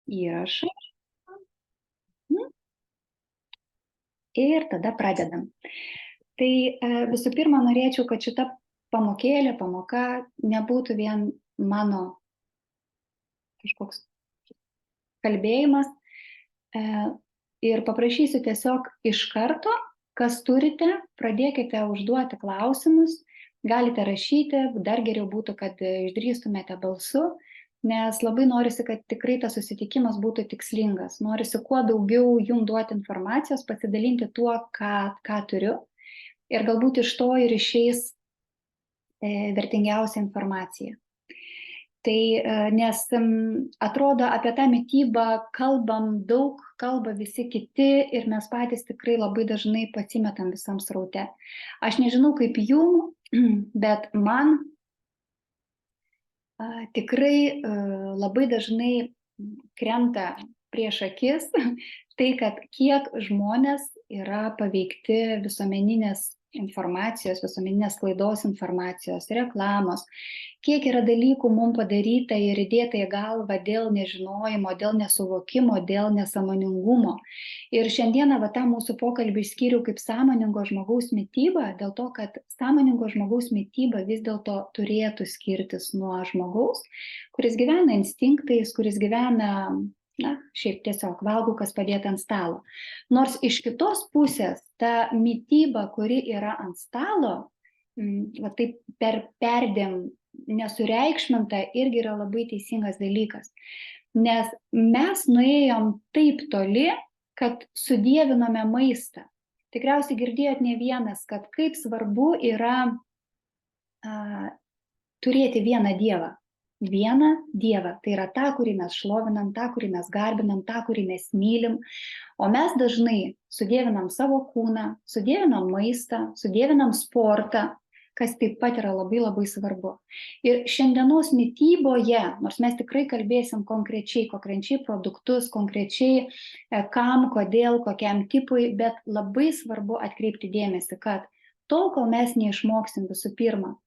Įrašą. Ir tada pradedam. Tai visų pirma, norėčiau, kad šita pamoka nebūtų vien mano kažkoks kalbėjimas. Ir paprašysiu tiesiog iš karto, kas turite, pradėkite užduoti klausimus, galite rašyti, dar geriau būtų, kad išdrįstumėte balsu, nes labai norisi, kad tikrai tas susitikimas būtų tikslingas. Norisi kuo daugiau jums duoti informacijos, pasidalinti tuo, ką turiu. Ir galbūt iš to ir išeis vertingiausia informacija. Tai nes atrodo, apie tą mitybą kalba visi kiti ir mes patys tikrai labai dažnai pasimetam visam sraute. Aš nežinau kaip jum, bet man tikrai labai dažnai krenta prieš akis tai, kad kiek žmonės yra paveikti visuomeninės informacijos, visuomeninės sklaidos informacijos, reklamos, kiek yra dalykų mums padaryta ir įdėta į galvą dėl nežinojimo, dėl nesuvokimo, dėl nesąmoningumo. Ir šiandieną tą mūsų pokalbį skyriau kaip sąmoningo žmogaus mitybą, dėl to, kad sąmoningo žmogaus mityba vis dėlto turėtų skirtis nuo žmogaus, kuris gyvena instinktais, kuris gyvena šiaip tiesiog valgau, kas padėta ant stalo. Nors iš kitos pusės ta mityba, kuri yra ant stalo, taip perdėm nesureikšminta, irgi yra labai teisingas dalykas. Nes mes nuėjom taip toli, kad sudievinome maistą. Tikriausiai girdėjot ne vienas, kad kaip svarbu yra turėti vieną dievą. Vieną dievą, tai yra tą, kurį mes šlovinam, tą, kurį mes garbinam, tą, kurį mes mylim, o mes dažnai sudievinam savo kūną, sudievinam maistą, sudievinam sportą, kas taip pat yra labai labai svarbu. Ir šiandienos mityboje, nors mes tikrai kalbėsim konkrečiai produktus, konkrečiai kam, kodėl, kokiam tipui, bet labai svarbu atkreipti dėmesį, kad tol, kol mes neišmoksim visų pirma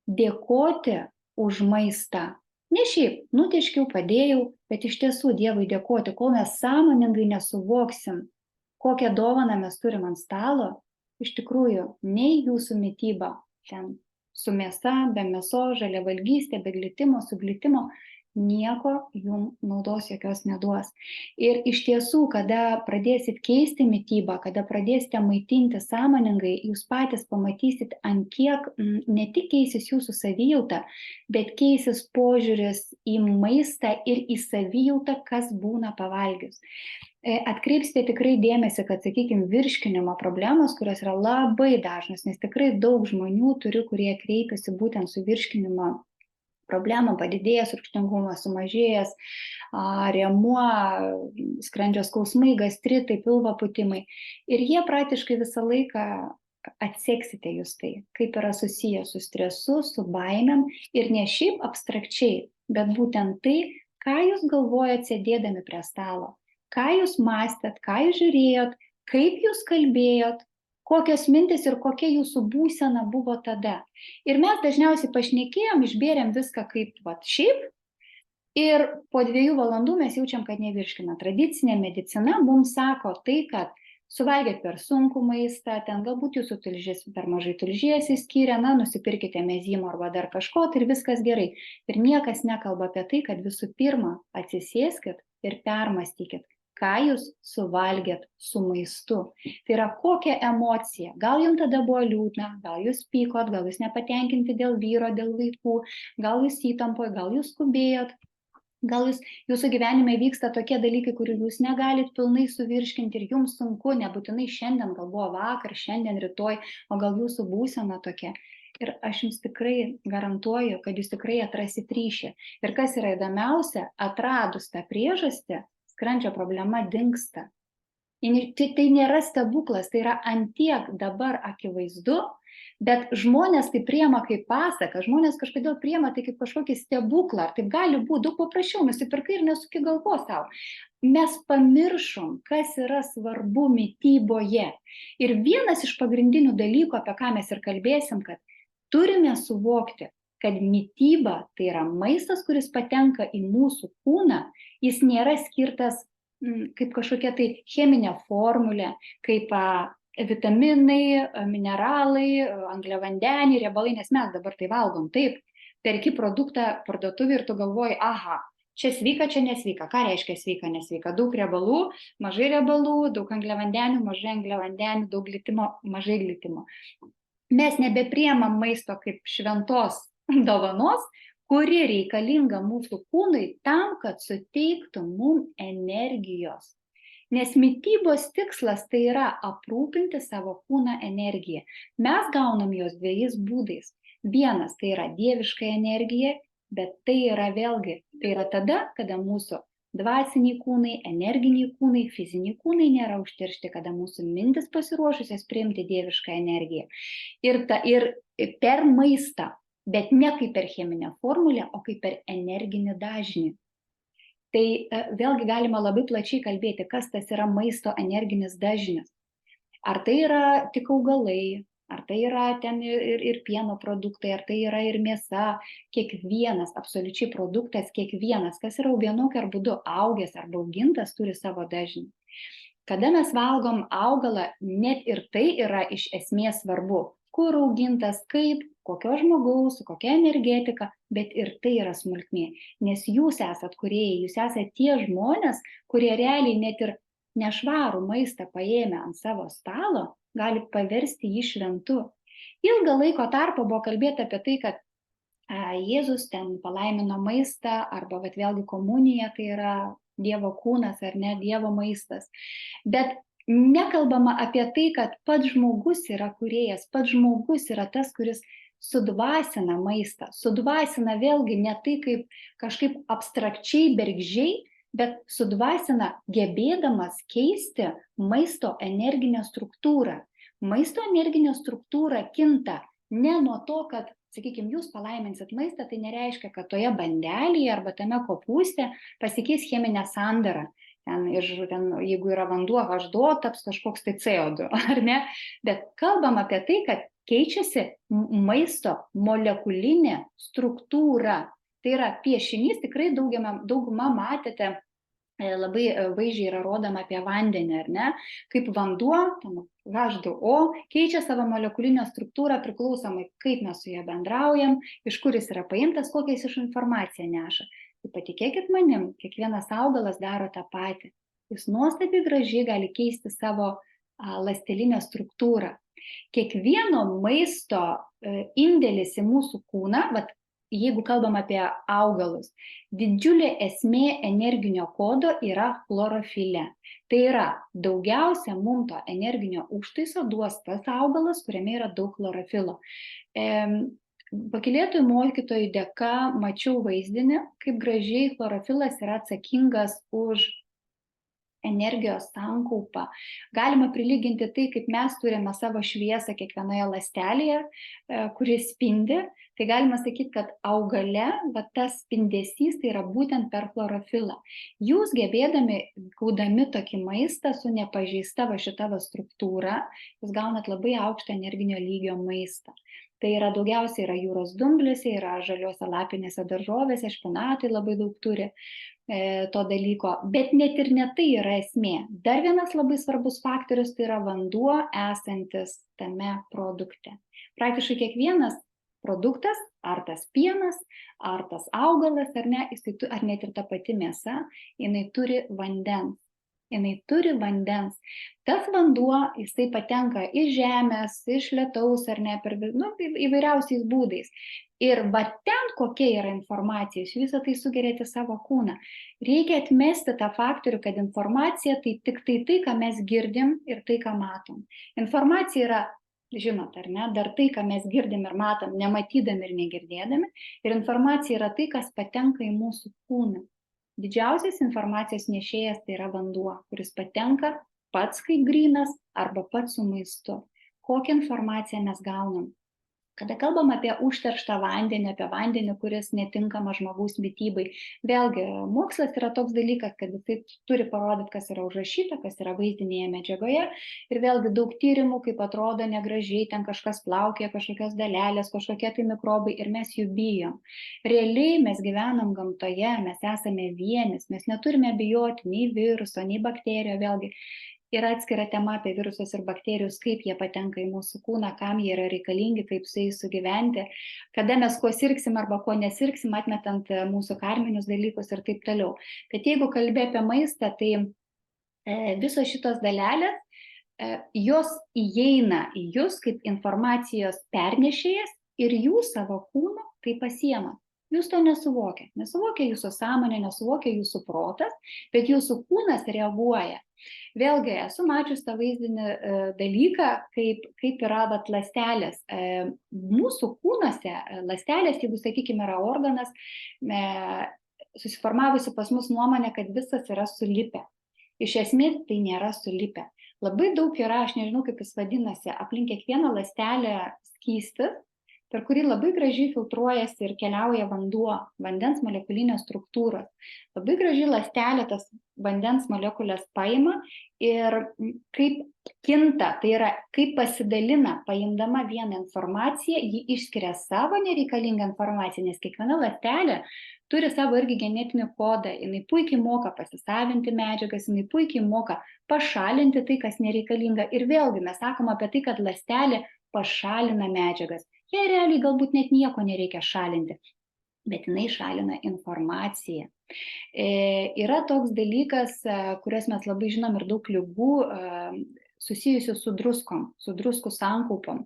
dėkoti už maistą. Ne šiaip, nutiškiau, padėjau, bet iš tiesų Dievui dėkoti, kol mes sąmoningai nesuvoksim, kokią dovaną mes turim ant stalo, iš tikrųjų, nei jūsų mityba, ten su mėsa, be mėsos, žaliavalgystė, be glitimo, su glitimo, nieko jums naudos jokios neduos. Ir iš tiesų, kada pradėsit keisti mitybą, kada pradėsite maitinti sąmoningai, jūs patys pamatysit, ant kiek ne tik keisis jūsų savijauta, bet keisis požiūris į maistą ir į savijautą, kas būna pavalgius. Atkreipsite tikrai dėmesį, kad, sakykime, virškinimo problemos, kurios yra labai dažnos, nes tikrai daug žmonių turiu, kurie kreipiasi būtent su virškinimo problemų, padidėjęs rūgštingumas, sumažėjęs rėmuo, skrandžio skausmai, gastritai, pilvo pūtimai. Ir jie praktiškai visą laiką atseksite jūs tai, kaip yra susiję su stresu, su baimėm ir ne šiaip abstrakčiai, bet būtent tai, ką jūs galvojat sėdėdami prie stalo, ką jūs mąstėt, ką jūs žiūrėjot, kaip jūs kalbėjot, kokios mintis ir kokia jūsų būsena buvo tada. Ir mes dažniausiai pašnekėjom, išbėrėm viską kaip šiaip ir po 2 valandų mes jaučiam, kad nevirškina. Tradicinė medicina mums sako tai, kad suvalgėt per sunkų maistą, ten galbūt jūsų tulžis per mažai tulžies įskyrė, nusipirkite mezimo arba dar kažko, tai ir viskas gerai. Ir niekas nekalba apie tai, kad visų pirma atsisėskit ir permastykit, ką jūs suvalgėt su maistu. Tai yra kokia emocija. Gal jums tada buvo liūdna, gal jūs pykot, gal jūs nepatenkinti dėl vyro, dėl vaikų, gal jūs įtampoj, gal jūs skubėjot, gal jūsų gyvenime vyksta tokie dalykai, kurių jūs negalit pilnai suvirškinti ir jums sunku, nebūtinai šiandien, gal buvo vakar, šiandien, rytoj, o gal jūsų būsena tokia. Ir aš jums tikrai garantuoju, kad jūs tikrai atrasit ryšį. Ir kas yra įdomiausia, atradus tą priežastį, skrandžio problema dingsta. Tai nėra stebuklas, tai yra antiek dabar akivaizdu, bet žmonės tai priima kaip pasaką, žmonės kažkodėl priima tai kaip kažkokį stebuklą, ar taip gali būti, daug paprasčiau, nusipirkai ir nesuki galvos tau. Mes pamiršom, kas yra svarbu mityboje. Ir vienas iš pagrindinių dalykų, apie ką mes ir kalbėsim, kad turime suvokti, kad mityba tai yra maistas, kuris patenka į mūsų kūną, Jis nėra skirtas kaip kažkokia tai cheminė formulė, kaip vitaminai, mineralai, angliavandeniai, riebalai, nes mes dabar tai valgom. Taip, perki produktą parduotuvėje ir tu galvoji, aha, čia sveika, čia nesveika. Ką reiškia sveika, nesveika? Daug riebalų, mažai riebalų, daug angliavandenių, mažai angliavandenių, daug glitimo, mažai glitimo. Mes nebepriemam maisto kaip šventos dovanos, kuri reikalinga mūsų kūnui tam, kad suteiktų mums energijos. Nes mitybos tikslas tai yra aprūpinti savo kūną energiją. Mes gaunam jos dviejais būdais. Vienas tai yra dieviška energija, bet tai yra vėlgi, tai yra tada, kada mūsų dvasiniai kūnai, energiniai kūnai, fiziniai kūnai nėra užteršti, kada mūsų mintis pasiruošusios priimti dievišką energiją. Ir per maistą, bet ne kaip per cheminę formulę, o kaip per energinį dažnį. Tai vėlgi galima labai plačiai kalbėti, kas tas yra maisto energinis dažnis. Ar tai yra tik augalai, ar tai yra ten ir pieno produktai, ar tai yra ir mėsa, kiekvienas absoliučiai produktas, kiekvienas, kas yra vienokiu ar būdu augęs arba augintas, turi savo dažnį. Kada mes valgom augalą, net ir tai yra iš esmės svarbu, kur augintas, kaip, kokio žmogaus, su kokia energetika, bet ir tai yra smulkmė, nes jūs esat kūrėjai, jūs esat tie žmonės, kurie realiai net ir nešvarų maistą paėmę ant savo stalo, gali paversti jį šventu. Ilgą laiko tarpą buvo kalbėta apie tai, kad Jėzus ten palaimino maistą, arba vėlgi komunija, tai yra Dievo kūnas ar ne, Dievo maistas. Bet nekalbama apie tai, kad pats žmogus yra kūrėjas, pats žmogus yra tas, kuris sudvasina maistą. Sudvasina vėlgi ne tai kaip kažkaip abstrakčiai, bergždžiai, bet sudvasina gebėdamas keisti maisto energinę struktūrą. Maisto energinė struktūra kinta ne nuo to, kad, sakykime, jūs palaiminsit maistą, tai nereiškia, kad toje bandelėje arba tame kopūste pasikeis cheminė sandara. Jeigu yra vanduo H2, taps kažkoks tai CO2, ar ne? Bet kalbam apie tai, kad keičiasi maisto molekulinė struktūra. Tai yra piešinys, tikrai dauguma matėte, labai vaizdžiai yra rodoma apie vandenį, ar ne? Kaip vanduo, H2O, keičia savo molekulinę struktūrą priklausomai, kaip mes su juo bendraujam, iš kur jis yra paimtas, kokią jis iš informaciją neša. Tai patikėkit manim, kiekvienas augalas daro tą patį. Jis nuostabiai gražiai gali keisti savo ląstelinę struktūrą. Kiekvieno maisto indėlis į mūsų kūną, jeigu kalbam apie augalus, didžiulė esmė energinio kodo yra chlorofile. Tai yra daugiausia mums to energinio užtaiso duos tas augalas, kuriame yra daug chlorofilo. Pakylėtojų mokytojų dėka mačiau vaizdinį, kaip gražiai chlorofilas yra atsakingas už energijos sankaupą. Galima prilyginti tai, kaip mes turime savo šviesą kiekvienoje ląstelėje, kuris spindi. Tai galima sakyti, kad augale tas spindesys tai yra būtent per chlorofilą. Jūs gebėdami, gaudami tokį maistą su nepažeista šita struktūra, jūs gaunat labai aukštą energinio lygio maistą. Tai yra daugiausiai yra jūros dumbliuose, yra žaliuose lapinėse daržovėse, špinatai labai daug turi to dalyko, bet net ir ne tai yra esmė. Dar vienas labai svarbus faktorius tai yra vanduo esantis tame produkte. Praktiškai kiekvienas produktas, ar tas pienas, ar tas augalas, ar ne, ar net ir ta pati mėsa, jinai turi vandens. Tas vanduo, jisai patenka iš žemės, iš lietaus, ar ne, įvairiausiais būdais. Ir ten kokia yra informacija, jūs visą tai sugeriate savo kūną. Reikia atmesti tą faktorių, kad informacija tai tik tai, ką mes girdim ir tai, ką matom. Informacija yra, žinot, ar ne, dar tai, ką mes girdim ir matom, nematydami ir negirdėdami. Ir informacija yra tai, kas patenka į mūsų kūną. Didžiausias informacijos nešėjas tai yra vanduo, kuris patenka pats kaip grynas arba pats su maistu. Kokią informaciją mes gaunam? Kada kalbam apie užterštą vandenį, apie vandenį, kuris netinkamas žmogaus mitybai, vėlgi mokslas yra toks dalykas, kad jisai turi parodyti, kas yra užrašyta, kas yra vaizdinėje medžiagoje. Ir vėlgi daug tyrimų, kaip atrodo negražiai, ten kažkas plaukia, kažkokios dalelės, kažkokie tai mikrobai ir mes jų bijom. Realiai mes gyvenam gamtoje, mes esame vienis, mes neturime bijoti nei viruso, nei bakterijų, vėlgi. Yra atskira tema apie virusus ir bakterijus, kaip jie patenka į mūsų kūną, kam jie yra reikalingi, kaip su jais sugyventi, kada mes kuo sirgsim arba kuo nesirgsim, atmetant mūsų karminius dalykus ir taip toliau. Bet jeigu kalbė apie maistą, tai visos šitos dalelės, jos įeina į jūs kaip informacijos pernešėjas ir jūs savo kūnu tai pasiema. Jūs to nesuvokia. Nesuvokia jūsų sąmonė, nesuvokia jūsų protas, bet jūsų kūnas reaguoja. Vėlgi, esu mačius tą vaizdinį dalyką, kaip yra ląstelės. Mūsų kūnuose ląstelės, jeigu, sakykime, yra organas, susiformavusi pas mus nuomonė, kad visas yra sulipę. Iš esmės tai nėra sulipę. Labai daug yra, aš nežinau, kaip jis vadinasi, aplink kiekvieną ląstelę skystis, per kurį labai gražiai filtruojasi ir keliauja vanduo, vandens molekulinės struktūros. Labai gražiai ląstelė tas vandens molekulės paima ir kaip kinta, tai yra kaip pasidalina, paimdama vieną informaciją, ji išskiria savo nereikalingą informaciją, nes kiekviena ląstelė turi savo irgi genetinį kodą, jinai puikiai moka pasisavinti medžiagas, jinai puikiai moka pašalinti tai, kas nereikalinga. Ir vėlgi mes sakom apie tai, kad ląstelė pašalina medžiagas. Jai realiai galbūt net nieko nereikia šalinti, bet jinai šalina informaciją. Yra toks dalykas, kurias mes labai žinom ir daug ligų susijusių su druskom, su druskų sankaupom.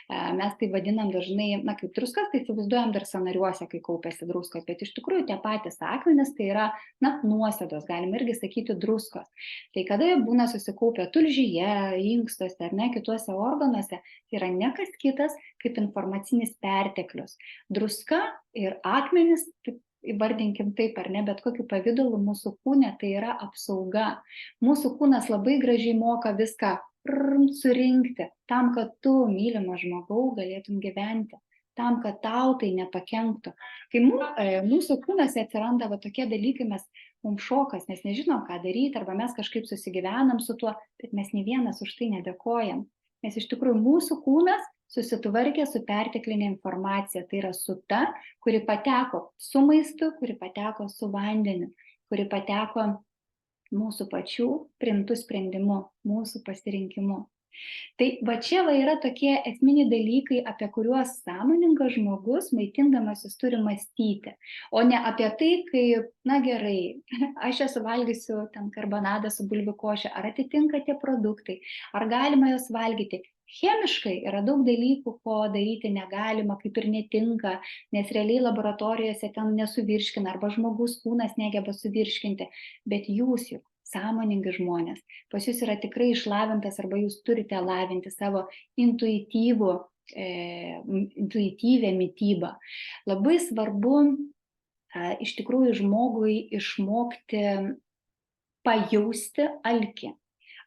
Mes tai vadinam dažnai, kaip druskas, tai įsivaizduojam dar sąnariuose, kai kaupiasi druskos, bet iš tikrųjų tie patys akmenys tai yra, nuosėdos, galim irgi sakyti druskos. Tai kada jie būna susikaupę tulžyje, inkstuose ar ne, kituose organuose, tai yra ne kas kitas kaip informacinis perteklius. Druska ir akmenys, įvardinkim taip ar ne, bet kokiu pavidalu mūsų kūne tai yra apsauga. Mūsų kūnas labai gražiai moka viską surinkti, tam, kad tu, mylimas žmogau, galėtum gyventi, tam, kad tau tai nepakenktų. Kai mūsų kūnose atsiranda tokie dalykai, mums šokas, mes nežinom, ką daryti, arba mes kažkaip susigyvenam su tuo, bet mes nei vienas už tai nedėkojam. Nes iš tikrųjų mūsų kūnas susitvarkė su perteklinė informacija, tai yra su ta, kuri pateko su maistu, kuri pateko su vandeniu, kuri pateko mūsų pačių priimtų sprendimų, mūsų pasirinkimų. Tai čia yra tokie esminiai dalykai, apie kuriuos sąmoningas žmogus, maitindamasis, turi mąstyti, o ne apie tai, kaip, gerai, aš suvalgysiu ten karbonadą su bulvių koše, ar atitinka tie produktai, ar galima juos valgyti. Chemiškai yra daug dalykų, ko daryti negalima, kaip ir netinka, nes realiai laboratorijose ten nesuvirškina, arba žmogus kūnas negeba suvirškinti, bet jūs juk sąmoningi žmonės, pas jūs yra tikrai išlavintas, arba jūs turite lavinti savo intuityvę mitybą. Labai svarbu iš tikrųjų žmogui išmokti pajausti alkį.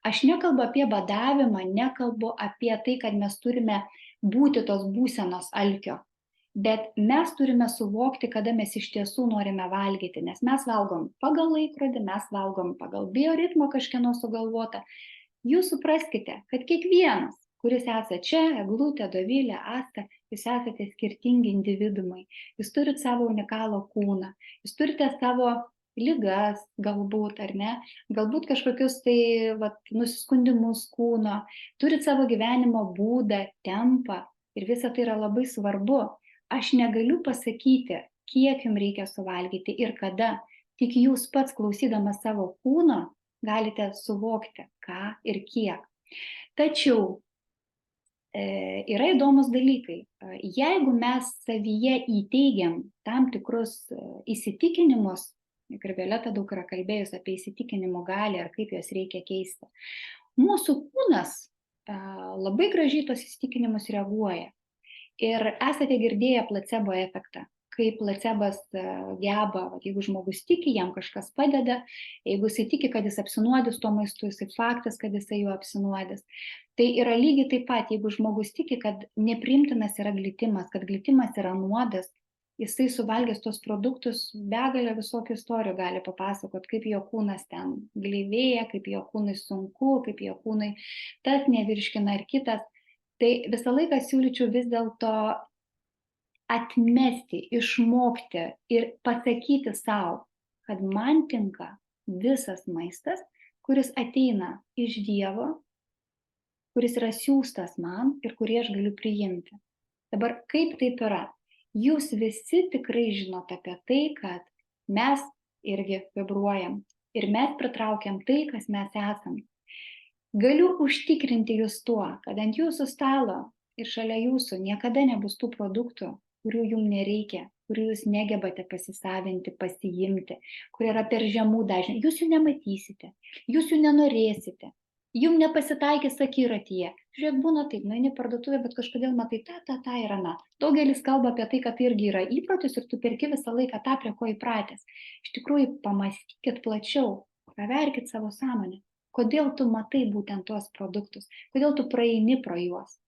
Aš nekalbu apie badavimą, nekalbu apie tai, kad mes turime būti tos būsenos alkio, bet mes turime suvokti, kada mes iš tiesų norime valgyti, nes mes valgom pagal laikrodį, mes valgom pagal bioritmą kažkieno sugalvotą. Jūs supraskite, kad kiekvienas, kuris esate čia, Eglutė, Dovilė, Asta, jūs esate skirtingi individumai, jūs turite savo unikalų kūną, jūs turite savo ligas galbūt, ar ne, galbūt kažkokius tai nusiskundimus kūno, turit savo gyvenimo būdą, tempą ir visa tai yra labai svarbu. Aš negaliu pasakyti, kiek jums reikia suvalgyti ir kada, tik jūs pats klausydamas savo kūno galite suvokti, ką ir kiek. Tačiau yra įdomus dalykai. Jeigu mes savyje įteigiam tam tikrus įsitikinimus, ir Violeta daug yra kalbėjus apie įsitikinimų galią ir kaip juos reikia keisti. Mūsų kūnas labai gražiai tos įsitikinimus reaguoja. Ir esate girdėję placebo efektą, kaip placebas geba, jeigu žmogus tiki, jam kažkas padeda, jeigu jisai tiki, kad jis apsinuodys tuo maistu, jisai faktas, kad jisai juo apsinuodys. Tai yra lygiai taip pat, jeigu žmogus tiki, kad nepriimtinas yra glitimas, kad glitimas yra nuodas, jisai suvalgęs tos produktus begalę visokių istorijų gali papasakot, kaip jo kūnas ten gleivėja, kaip jo kūnui sunku, kaip jo kūnui tas nevirškina ir kitas. Tai visą laiką siūlyčiau vis dėlto atmesti, išmokti ir pasakyti savo, kad man tinka visas maistas, kuris ateina iš Dievo, kuris yra siųstas man ir kurį aš galiu priimti. Dabar kaip taip yra? Jūs visi tikrai žinote apie tai, kad mes irgi vibruojam ir mes pritraukiam tai, kas mes esam. Galiu užtikrinti jūs tuo, kad ant jūsų stalo ir šalia jūsų niekada nebus tų produktų, kurių jums nereikia, kurių jūs negebate pasisavinti, pasiimti, kurie yra per žemų dažnių. Jūs jų nematysite, jūs jų nenorėsite. Jums nepasitaikys akiratyje. Žiūrėk, būna taip, nueini parduotuvę, bet kažkodėl matai tą ir aną. Daugelis kalba apie tai, kad tai irgi yra įprotis ir tu perki visą laiką tą, prie ko įpratęs. Iš tikrųjų, pamastykit plačiau, praverkit savo sąmonę. Kodėl tu matai būtent tuos produktus? Kodėl tu praeini pro juos?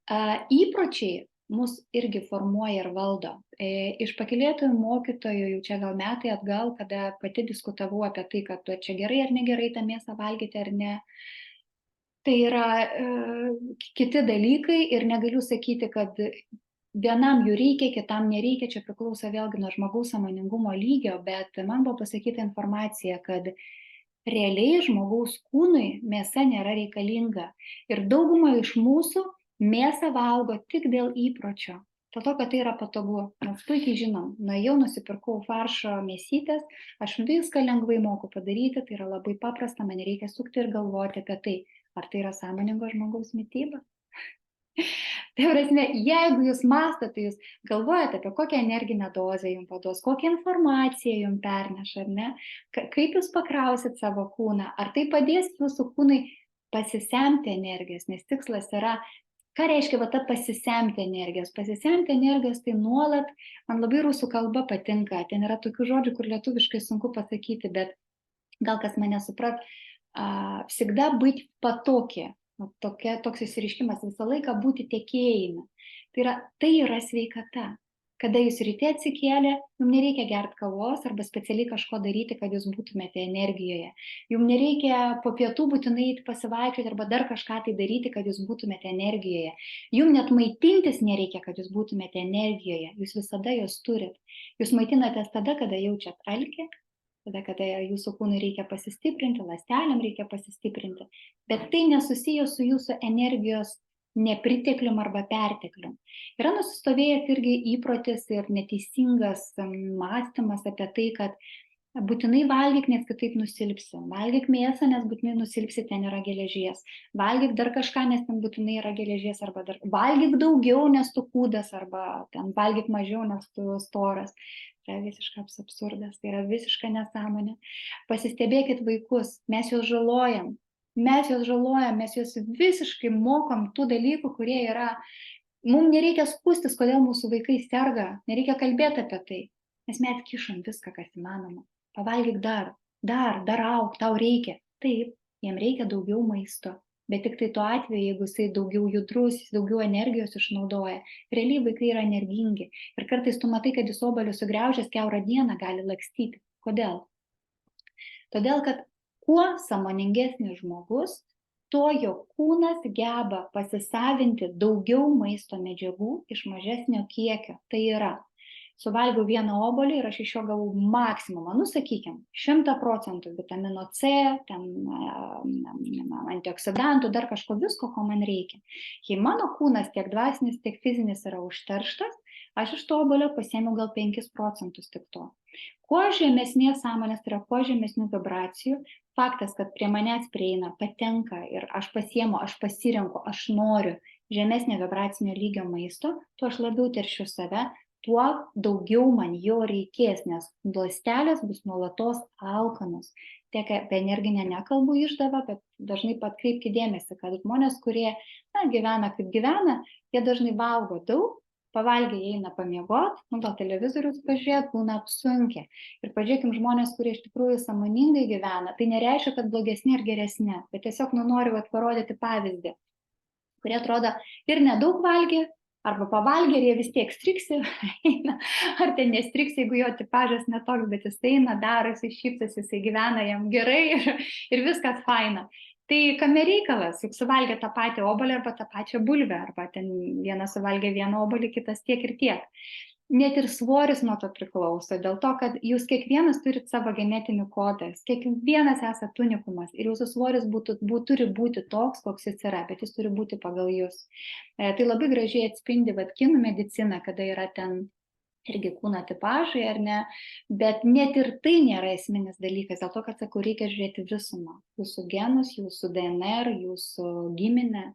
Įpročiai mus irgi formuoja ir valdo. Iš pakylėtojų mokytojų, jau čia gal metai atgal, kada pati diskutavau apie tai, kad čia gerai ar negerai tą mėsą valgyti ar ne, tai yra kiti dalykai ir negaliu sakyti, kad vienam jų reikia, kitam nereikia, čia priklauso vėlgi nuo žmogaus sąmoningumo lygio, bet man buvo pasakyta informacija, kad realiai žmogaus kūnui mėsa nėra reikalinga ir dauguma iš mūsų mėsą valgo tik dėl įpročio, dėl to, kad tai yra patogu. Mes puikiai žinom, nuėjau, nusipirkau faršo mėsytės, aš viską lengvai moku padaryti, tai yra labai paprasta, man reikia sukti ir galvoti apie tai, ar tai yra sąmoningo žmogaus mityba. Tai prasme, jeigu jūs mąstate, jūs galvojate apie kokią energinę dozę jums paduos, kokią informaciją jums perneša, ar ne, kaip jūs pakrausit savo kūną, ar tai padės jūsų kūnai pasisemti energijos, nes tikslas yra. Ką reiškia ta pasisemti energijos? Pasisemti energijos tai nuolat, man labai rusų kalba patinka, ten yra tokių žodžių, kur lietuviškai sunku pasakyti, bet gal kas mane suprat, всегда быть в потоке, toks išsireiškimas, visą laiką būti tekėjime. Tai yra sveikata. Kada jūs ryte atsikėlė, jums nereikia gerti kavos arba specialiai kažko daryti, kad jūs būtumėte energijoje. Jums nereikia po pietų būtinai pasivaikščioti arba dar kažką tai daryti, kad jūs būtumėte energijoje. Jums net maitintis nereikia, kad jūs būtumėte energijoje. Jūs visada jos turit. Jūs maitinatės tada, kada jaučiat alkį, tada, kada jūsų kūnui reikia pasistiprinti, ląstelėm reikia pasistiprinti. Bet tai nesusiję su jūsų energijos nepriteklium arba perteklium. Yra nusistovėjęs irgi įprotis ir neteisingas mąstymas apie tai, kad būtinai valgyk, nes kitaip nusilpsi. Valgyk mėsą, nes būtinai nusilpsi, ten yra geležies. Valgyk dar kažką, nes ten būtinai yra geležies. Arba dar valgyk daugiau, nes tu kūdas, arba ten valgyk mažiau, nes tu storas. Tai yra visiškas absurdas, tai yra visiška nesąmonė. Pasistebėkit vaikus, mes juos žalojam. Mes juos visiškai mokom tų dalykų, kurie yra, mums nereikia skųstis, kodėl mūsų vaikai serga, nereikia kalbėti apie tai, nes mes kišam viską, kas įmanoma. Pavalgyk dar auk, tau reikia. Taip, jiem reikia daugiau maisto, bet tik tai tuo atveju, jeigu jisai daugiau judrus, daugiau energijos išnaudoja, realiai vaikai yra energingi. Ir kartais tu matai, kad jis obuolius sugriaužęs kiaurą dieną gali lakstyti. Kodėl? Todėl, kad kuo sąmoningesnis žmogus, tuo jo kūnas geba pasisavinti daugiau maisto medžiagų iš mažesnio kiekio. Tai yra, suvalgiau vieną obuolį ir aš iš jo gavau maksimumą, sakykim, 100% vitamino C, ten antioksidantų, dar kažko visko, ko man reikia. Jei mano kūnas tiek dvasinis, tiek fizinis yra užterštas, aš iš to obuolio pasiėmiau gal 5% tik to. Kuo žemesnės sąmonės, tai yra kuo žemesnių vibracijų, faktas, kad prie manęs prieina, patenka ir aš pasiėmu, aš pasirenku, aš noriu žemesnio vibracinio lygio maisto, tuo aš labiau teršiu save, tuo daugiau man jo reikės, nes ląstelės bus nuolatos alkanos. Tiek apie energinę nekalbų išdavą, bet dažnai atkreipkite dėmesį, kad žmonės, kurie gyvena kaip gyvena, jie dažnai valgo daug, pavalgę eina pamiegot, gal televizorius pažiūrėt, būna apsunkę. Ir pažiūrėkim žmonės, kurie iš tikrųjų sąmoningai gyvena, tai nereiškia, kad blogesni ar geresni, bet tiesiog noriu parodyti pavyzdį, kurie atrodo ir nedaug valgė, arba pavalgė ir jie vis tiek striksi, ar ten nestriks, jeigu jo tipažas netoks, bet jis eina, daro, jis šypsas, jis gyvena, jam gerai ir viskas faina. Tai kame reikalas, juk suvalgė tą patį obuolį arba tą pačią bulvę, arba ten vienas suvalgė vieną obuolį, kitas tiek ir tiek. Net ir svoris nuo to priklauso, dėl to, kad jūs kiekvienas turit savo genetinį kodą, kiekvienas esat unikumas ir jūsų svoris turi būti toks, koks jis yra, bet jis turi būti pagal jūs. Tai labai gražiai atspindi kinų medicina, kada yra ten irgi kūno tipažai, ar ne, bet net ir tai nėra esminis dalykas, dėl to, kad, sakau, reikia žiūrėti visumą, jūsų genus, jūsų DNR, jūsų giminę.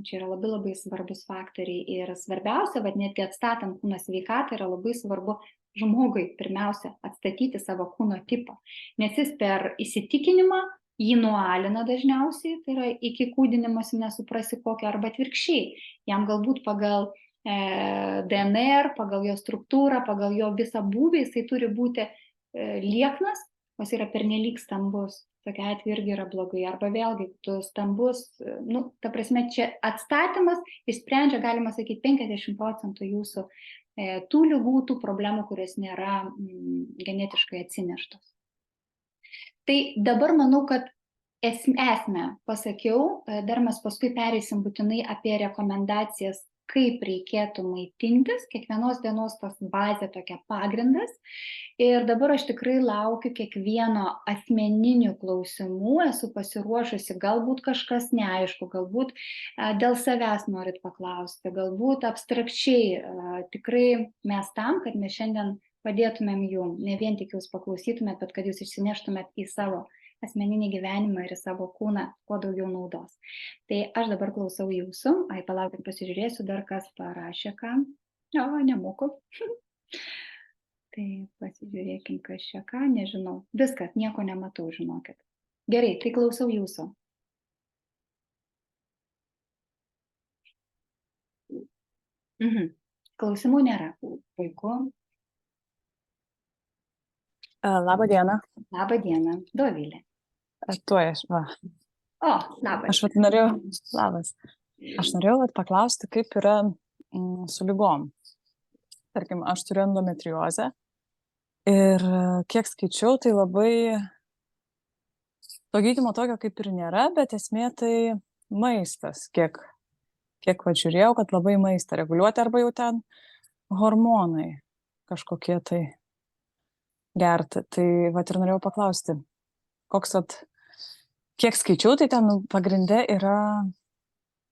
Čia yra labai labai svarbus faktoriai ir svarbiausia, netgi atstatant kūno sveikatą, yra labai svarbu žmogui pirmiausia atstatyti savo kūno tipą, nes jis per įsitikinimą jį nualina dažniausiai, tai yra iki kūdinimosi nesuprasi kokią, arba atvirkščiai, jam galbūt pagal DNR, pagal jo struktūrą, pagal jo visą būvį, jisai turi būti lieknas, o jis yra pernelyg stambus. Tokia atveju irgi yra blogai. Arba vėlgi, tu stambus, ta prasme, čia atstatymas išsprendžia, galima sakyti, 50% jūsų tų ligų, tų problemų, kurios nėra genetiškai atsineštos. Tai dabar manau, kad esmę pasakiau, dar mes paskui pereisim būtinai apie rekomendacijas, kaip reikėtų maitintis, kiekvienos dienos tos bazė tokia pagrindas. Ir dabar aš tikrai laukiu kiekvieno asmeninių klausimų, esu pasiruošusi, galbūt kažkas neaišku, galbūt dėl savęs norit paklausti, galbūt abstrakčiai. Tikrai mes tam, kad mes šiandien padėtumėm jum, ne vien tik jūs paklausytumėt, bet kad jūs išsineštumėt į savo asmeninį gyvenimą ir į savo kūną kuo daugiau naudos. Tai aš dabar klausau jūsų, palaukit, pasižiūrėsiu dar, kas parašė ką. Nemoku. Tai pasižiūrėkim, kas čia ką, nežinau. Viskas, nieko nematau, žinokit. Gerai, tai klausau jūsų. Klausimų nėra. Puiku. Labą dieną. Labą dieną, Dovilė. Tuoj aš, va. Labas. Labas. Aš norėjau paklausti, kaip yra su ligom. Tarkim, aš turiu endometriozę ir kiek skaičiau, tai labai to gydymo tokio kaip ir nėra, bet esmė tai maistas. Kiek žiūrėjau, kad labai maistą reguliuoti arba jau ten hormonai kažkokie tai gerti. Tai ir norėjau paklausti, kiek skaičiau, tai ten pagrinde yra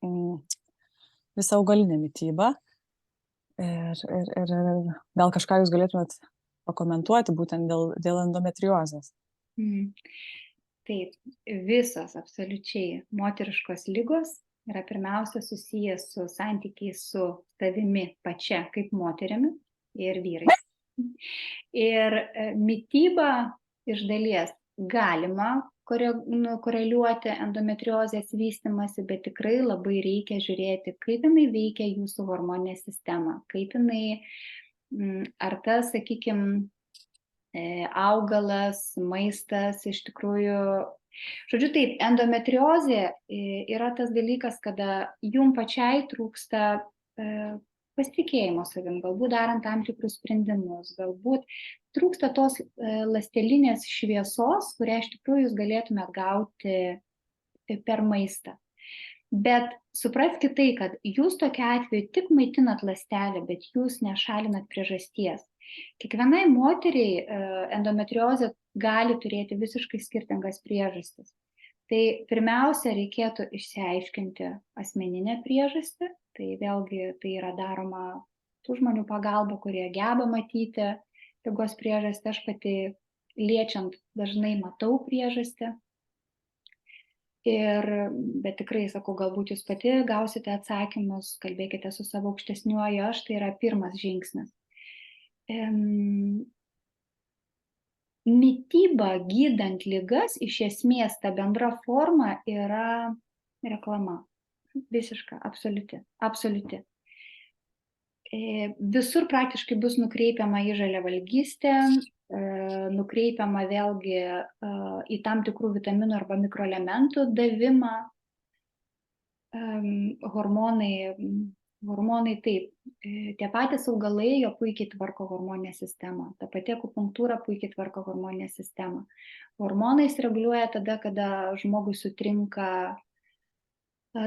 visa augalinė mityba. Ir gal kažką jūs galėtumėt pakomentuoti būtent dėl endometriozės. Taip, visos absoliučiai moteriškos ligos yra pirmiausia susijęs su santykiais su tavimi pačia kaip moterimi ir vyrais. Ir mityba iš dalies galima koreliuoti endometriozės vystymasi, bet tikrai labai reikia žiūrėti, kaip jinai veikia jūsų hormoninę sistemą, kaip jinai, ar tas, sakykime, augalas, maistas, iš tikrųjų, žodžiu taip, endometriozė yra tas dalykas, kada jum pačiai trūksta pasitikėjimo savim, galbūt darant tam tikrus sprendimus, galbūt trūksta tos ląstelinės šviesos, kurią iš tikrųjų jūs galėtumėt gauti per maistą. Bet supraskite tai, kad jūs tokiu atveju tik maitinat ląstelę, bet jūs nešalinat priežasties. Kiekvienai moteriai endometriozė gali turėti visiškai skirtingas priežastis. Tai pirmiausia, reikėtų išsiaiškinti asmeninę priežastį. Tai vėlgi tai yra daroma tų žmonių pagalba, kurie geba matyti ligos priežastį. Aš pati liečiant dažnai matau priežastį. Bet tikrai, sakau, galbūt jūs pati gausite atsakymus, kalbėkite su savo aukštesniuoju aš, tai yra pirmas žingsnis. Mityba gydant ligas, iš esmės ta bendra forma yra reklama. Visiška, absoliuti. Visur praktiškai bus nukreipiama į žaliavalgystę, nukreipiama vėlgi į tam tikrų vitaminų arba mikroelementų davimą. Hormonai taip, tie patys augalai jo puikiai tvarko hormoninę sistemą, ta pati akupunktūra puikiai tvarko hormoninę sistemą. Hormonais reguliuoja tada, kada žmogui sutrinka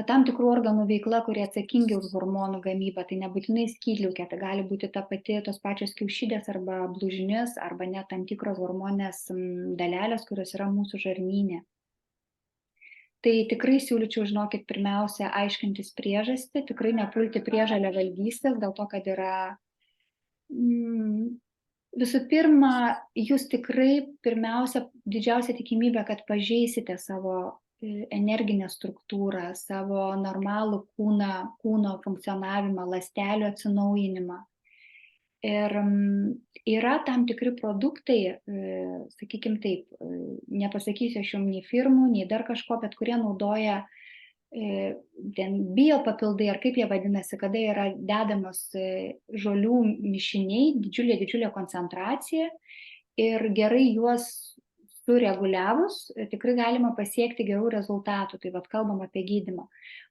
tam tikrų organų veikla, kurie atsakingi už hormonų gamybą, tai nebūtinai skydliaukė, tai gali būti tos pačios kiaušidės arba blužnis, arba net tam tikros hormoninės dalelės, kurios yra mūsų žarnyne. Tai tikrai siūlyčiau, žinokit, pirmiausia, aiškintis priežastį, tikrai nepulti prie žaliavalgystės, dėl to, kad yra visų pirma, jūs tikrai pirmiausia, didžiausia tikimybė, kad pažeisite savo energinę struktūrą, savo normalų kūno funkcionavimą, ląstelių atsinaujinimą. Ir yra tam tikri produktai, sakykime taip, nepasakysiu aš jums nei firmų, nei dar kažko, bet kurie naudoja biopapildai, ar kaip jie vadinasi, kada yra dedamos žolių mišiniai, didžiulė koncentracija ir gerai juos sureguliavus, tikrai galima pasiekti gerų rezultatų. Tai vat kalbam apie gydymą.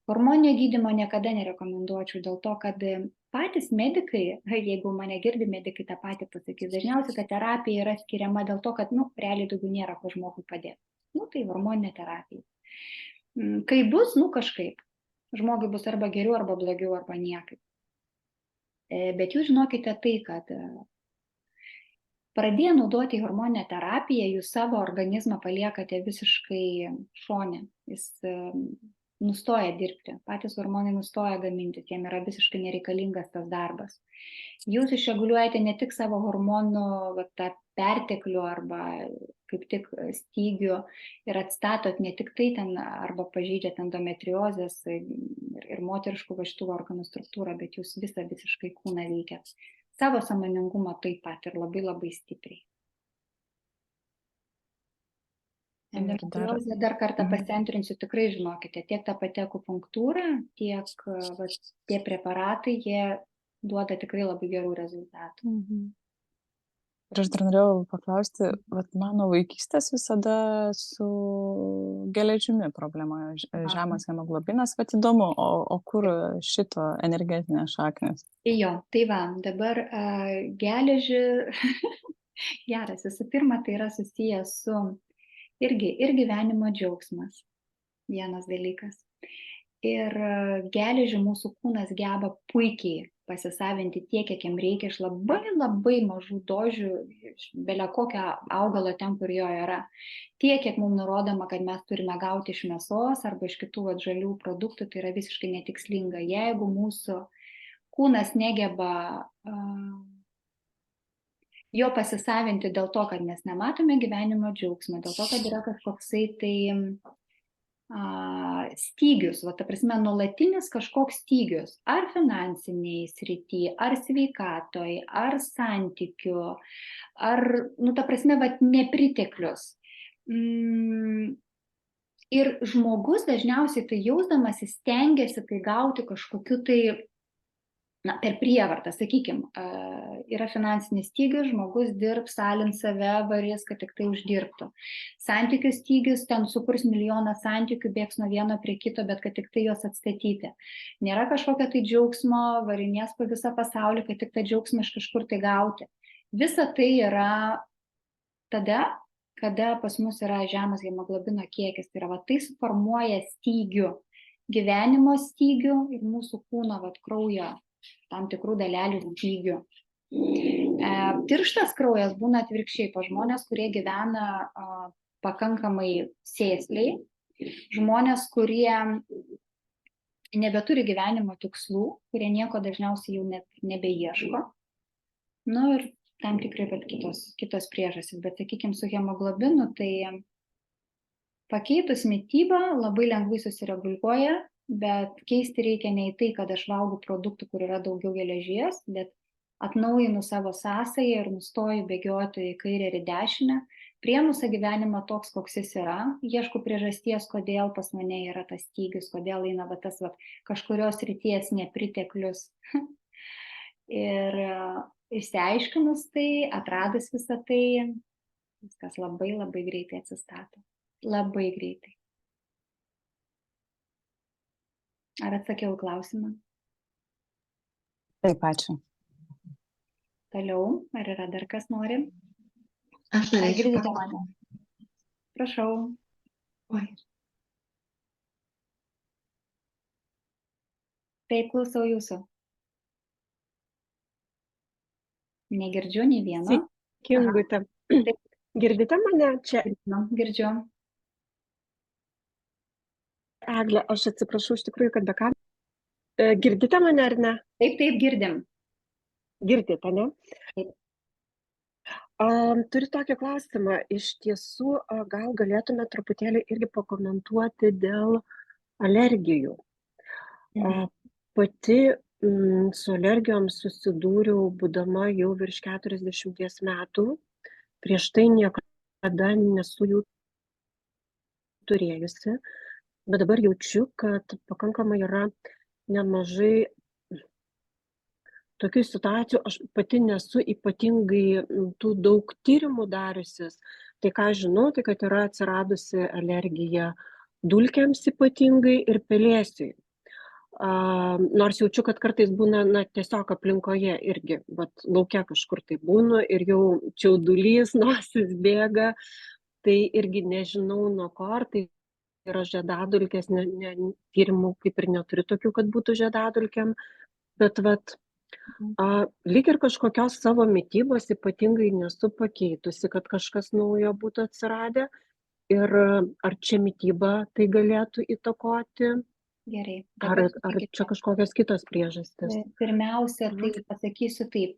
Hormoninio gydymo niekada nerekomenduočiau dėl to, kad patys medikai, jeigu mane girdi medikai tą patį pasakys, dažniausiai ta terapija yra skiriama dėl to, kad, realiai daugiau nėra ko žmogui padėti. Tai hormoninė terapija. Kai bus, kažkaip. Žmogui bus arba geriau, arba blogiau, arba niekaip. Bet jūs žinokite tai, kad pradėję naudoti hormoninę terapiją, jūs savo organizmą paliekate visiškai šone. Jis nustoja dirbti, patys hormonai nustoja gaminti, jiem yra visiškai nereikalingas tas darbas. Jūs išreguliuojate ne tik savo hormonų tą perteklių arba kaip tik stygių ir atstatot ne tik tai ten arba pažeidžiat endometriozės ir moteriškų šitų organų struktūrą, bet jūs visą visiškai kūną veikiat. Savo sąmoningumą taip pat ir labai labai stipriai. Endometriozė, dar kartą pasiantrinsiu, tikrai žinokite, tiek ta pati akupunktūra, tiek tie preparatai, jie duoda tikrai labai gerų rezultatų. Ir aš dar norėjau paklausti, mano vaikystės visada su geležimi problema, žemas hemoglobinas, įdomu, o kur šito energetinės šaknės? Jo, tai dabar geležį, geras, visų pirma, tai yra susijęs su ir gyvenimo džiaugsmas, vienas dalykas. Ir geležį mūsų kūnas geba puikiai pasisavinti tiek, kiek jam reikia, iš labai mažų dozių, belia kokio augalo ten, kur jo yra. Tiek, kiek mums nurodoma, kad mes turime gauti iš mėsos arba iš kitų žalių produktų, tai yra visiškai netikslinga. Jeigu mūsų kūnas negeba jo pasisavinti dėl to, kad mes nematome gyvenimo džiaugsmo, dėl to, kad yra kažkoksai tai stygius, ta prasme, nuolatinis kažkoks stygius, ar finansiniai srity, ar sveikatoj, ar santykių, ar, ta prasme, nepriteklius. Ir žmogus dažniausiai tai jausdamas, jis stengiasi tai gauti kažkokiu tai per prievartą, sakykime, yra finansinis stygius, žmogus dirbs, salins save, varys, kad tik tai uždirbtų. Santykių stygius, ten sukurs milijoną santykių, bėgs nuo vieno prie kito, bet kad tik tai juos atstatyti. Nėra kažkokio tai džiaugsmo, varinės po visą pasaulį, kad tik tą džiaugsmą iš kažkur tai gauti. Visa tai yra tada, kada pas mus yra žemas hemoglobino kiekis, tai yra tai suformuoja stygių, gyvenimo stygių ir mūsų kūno kraujo tam tikrų dalelių stygių. Tirštas kraujas būna atvirkščiai pas žmonės, kurie gyvena pakankamai sėsliai, žmonės, kurie nebeturi gyvenimo tikslų, kurie nieko dažniausiai jau net nebeieško. Ir tam tikrai kitos priežastys, bet sakykime su hemoglobinu, tai pakeitus mitybą labai lengvai susireguliuoja, bet keisti reikia ne į tai, kad aš valgau produktų, kur yra daugiau geležies, bet atnaujinu savo sąsąją ir nustoju bėgioti į kairę ir į dešinę, priimu savo gyvenimą toks, koks jis yra, ieškau priežasties, kodėl pas mane yra tas stygius, kodėl eina tas kažkurios srities nepriteklius. Ir išsiaiškinus tai, atradus visą tai, viskas labai labai greitai atsistato. Labai greitai. Ar atsakiau klausimą? Taip, ačiū. Toliau, ar yra dar kas nori? Aš Ar norėčiau girdite paklausti. mane? Prašau. Oi, Taip, klausau jūsų. Negirdžiu nei vieno. sveiki, Ingute. Taip. Girdite mane? Čia Girdžiu. Eglė, aš atsiprašau iš tikrųjų, kad be ką. Girdite mane ar ne? Taip, taip, girdim. Girdite, ne? Taip. Turiu tokį klausimą. Iš tiesų, gal galėtume truputėlį irgi pakomentuoti dėl alergijų. Pati su alergijom susidūriau, būdama jau virš 40 metų. Prieš tai niekada nesu jų turėjusi, bet dabar jaučiu, kad pakankamai yra nemažai tokių situacijų. Aš pati nesu ypatingai tų daug tyrimų dariusis. Tai ką žinau, tai kad yra atsiradusi alergija dulkėms ypatingai ir pelėsiui. Nors jaučiu, kad kartais būna tiesiog aplinkoje irgi, lauke kažkur tai būnu ir jau čiaudulys, nosis bėga, tai irgi nežinau nuo ko, ar tai yra žiedadulkės, tyrimų kaip ir neturiu tokių, kad būtų žiedadulkėm, bet lyg ir kažkokios savo mitybos ypatingai nesu pakeitusi, kad kažkas naujo būtų atsiradę, ir ar čia mityba tai galėtų įtakoti? Gerai. Ar čia kažkokios kitos priežastys? Pirmiausia, tai pasakysiu taip,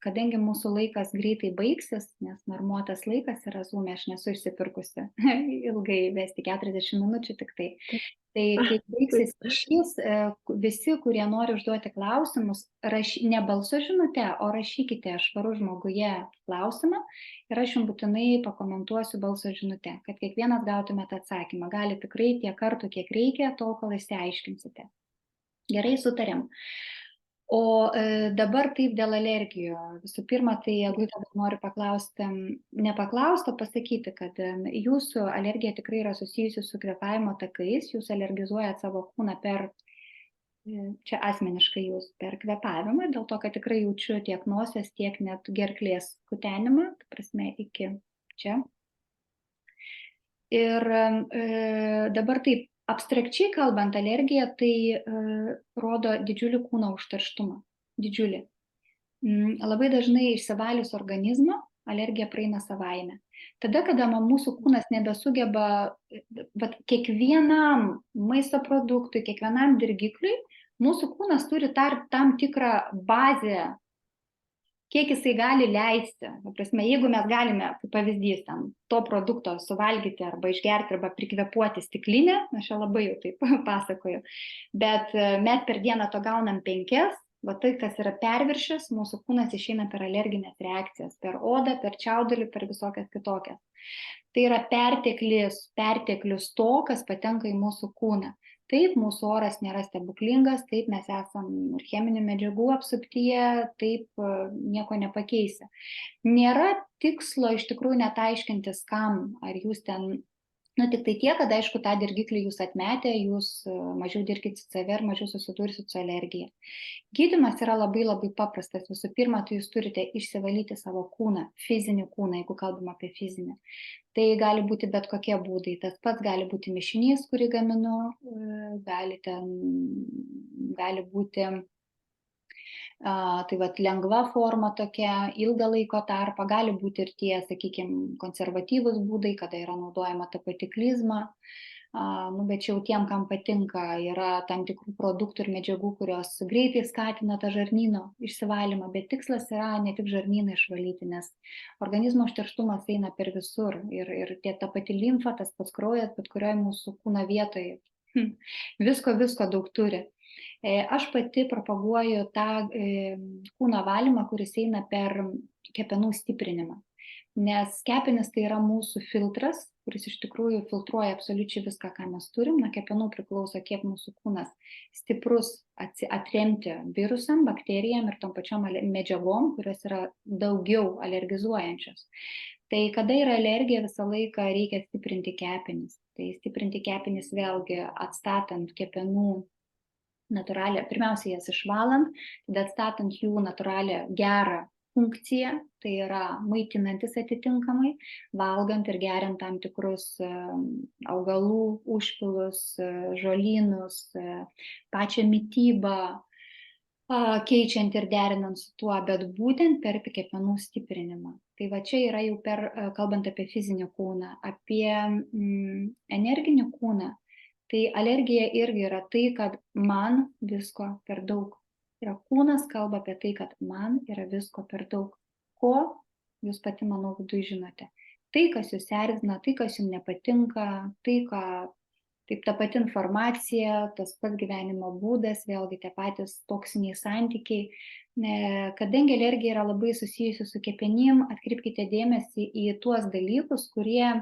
kadangi mūsų laikas greitai baigsis, nes normuotas laikas yra Zoom, aš nesu išsipirkusi ilgai vesti 40 minučių tik tai. Tai kai baigsis šis, visi, kurie nori užduoti klausimus, ne balso žinute, o rašykite Švarus žmoguje klausimą ir aš jums būtinai pakomentuosiu balso žinute, kad kiekvienas gautumėte atsakymą. Gali tikrai tiek kartų, kiek reikia, tol, kol išsiaiškinsite. Gerai, sutarėm. O dabar taip dėl alergijų. Visų pirma, tai jeigu noriu paklausti, nepaklausti, o pasakyti, kad jūsų alergija tikrai yra susijusi su kvėpavimo takais, jūs alergizuojate savo kūną per, čia asmeniškai jūs, per kvėpavimą, dėl to, kad tikrai jaučiu tiek nosies, tiek net gerklės kutenimą, tai prasme iki čia. Ir dabar taip, abstrakčiai kalbant, alergija tai rodo didžiulį kūno užterštumą. Didžiulį. Labai dažnai išsivalius organizmą, alergija praeina savaime. Tada, kada mūsų kūnas nebesugeba, kiekvienam maisto produktui, kiekvienam dirgikliui, mūsų kūnas turi tam tikrą bazę, kiek jisai gali leisti. Prasme, jeigu mes galime, kaip pavyzdys, to produkto suvalgyti arba išgerti arba prikvėpuoti stiklinę, aš čia labai jau taip pasakoju, bet mes per dieną to gaunam 5, tai, kas yra perviršis, mūsų kūnas išeina per alerginės reakcijas, per odą, per čiaudulį, per visokias kitokias. Tai yra perteklius to, kas patenka į mūsų kūną. Taip, mūsų oras nėra stebuklingas, taip mes esam ir cheminių medžiagų apsuptyje, taip nieko nepakeisi. Nėra tikslo iš tikrųjų net aiškintis, kam, ar jūs ten, tik tai tiek, kad aišku, tą dirgiklį jūs atmetę, jūs mažiau dirkit save ir mažiau susidursit su alergija. Gydymas yra labai labai paprastas. Visų pirma, tai jūs turite išsivalyti savo kūną, fizinį kūną, jeigu kalbam apie fizinį. Tai gali būti bet kokie būdai. Tas pats gali būti mišinys, kurį gaminu, gali būti lengva forma tokia, ilgą laiko tarpą, gali būti ir tie, sakykime, konservatyvūs būdai, kada yra naudojama ta pati klizma. Bet čia jau tiem, kam patinka, yra tam tikrų produktų ir medžiagų, kurios greitai skatina tą žarnyno išsivalymą, bet tikslas yra ne tik žarnyną išvalyti, nes organizmo užterštumas eina per visur ir ta pati limfa, tas pats kraujas, bet kurioje mūsų kūno vietoje. Visko daug turi. Aš pati propaguoju tą kūno valymą, kuris eina per kepenų stiprinimą. nes kepenys tai yra mūsų filtras, kuris iš tikrųjų filtruoja absoliučiai viską, ką mes turim. Nuo kepenų priklauso, kiek mūsų kūnas stiprus atremti virusam, bakterijam ir tom pačiom medžiagom, kurios yra daugiau alergizuojančios. Tai kada yra alergija, visą laiką reikia stiprinti kepenis. Tai stiprinti kepenis vėlgi atstatant kepenų natūralią, pirmiausia jas išvalant, tada atstatant jų natūralią gerą funkciją, tai yra maitinantis atitinkamai, valgant ir geriant tam tikrus augalų užpilus, žolynus, pačią mitybą, keičiant ir derinant su tuo, bet būtent per kepenų stiprinimą. Tai va čia yra jau kalbant apie fizinį kūną, apie energinį kūną. Tai alergija irgi yra tai, kad man visko per daug. Ir kūnas kalba apie tai, kad man yra visko per daug. Ko jūs pati, manau, viduje žinote. Tai, kas jūs erzina, tai, kas jums nepatinka, tai, taip ta pati informacija, tas pats gyvenimo būdas, vėlgi tie patys toksiniai santykiai. Kadangi alergija yra labai susijusi su kepenim, atkreipkite dėmesį į tuos dalykus, kurie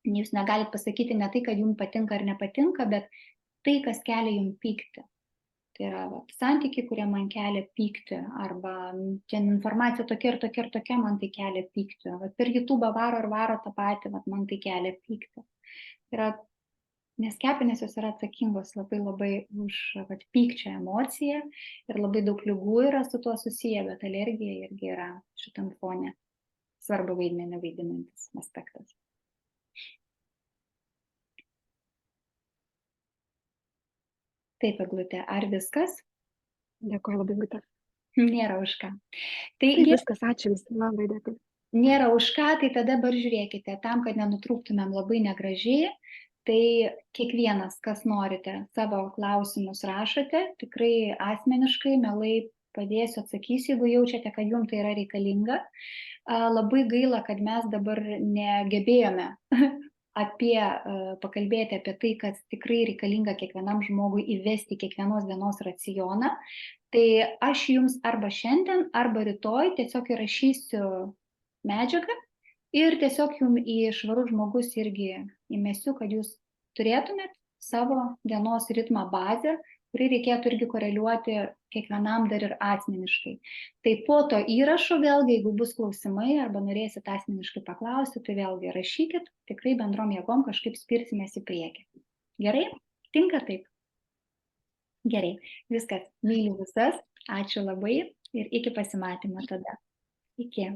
jūs negalit pasakyti ne tai, kad jums patinka ar nepatinka, bet tai, kas kelia jums pyktį. Tai yra santykiai, kurie man kelia pyktį, arba ten informacija tokia ir tokia ir tokia, man tai kelia pyktį. Per YouTube varo tą patį, man tai kelia pyktį. Nes kepenys jos yra atsakingos labai už pykčio emociją ir labai daug ligų yra su tuo susiję, bet alergija irgi yra šitam fone svarbu vaidmenį vaidinantis aspektas. Taip, Eglutė, ar viskas? Dėkuoju labai, Gute. Nėra už ką. Tai viskas, ačiū Jums, labai dėkui. Nėra už ką, tai tada dabar žiūrėkite, tam, kad nenutrūktumėm labai negražiai, tai kiekvienas, kas norite, savo klausimus rašote, tikrai asmeniškai, mielai padėsiu, atsakysiu, jeigu jaučiate, kad jums tai yra reikalinga. Labai gaila, kad mes dabar negebėjome pakalbėti apie tai, kad tikrai reikalinga kiekvienam žmogui įvesti kiekvienos dienos racioną. Tai aš jums arba šiandien, arba rytoj tiesiog įrašysiu medžiagą ir tiesiog jums į Švarus žmogus irgi įmesiu, kad jūs turėtumėt savo dienos ritmą bazę, kurį reikėtų irgi koreliuoti kiekvienam dar ir asmeniškai. Tai po to įrašo vėlgi, jeigu bus klausimai arba norėsit asmeniškai paklausti, tai vėlgi rašykit, tikrai bendrom jėgom kažkaip spirsimės į priekį. Gerai? Tinka taip? Gerai. Viskas. Myliu visas. Ačiū labai ir iki pasimatymo tada. Iki.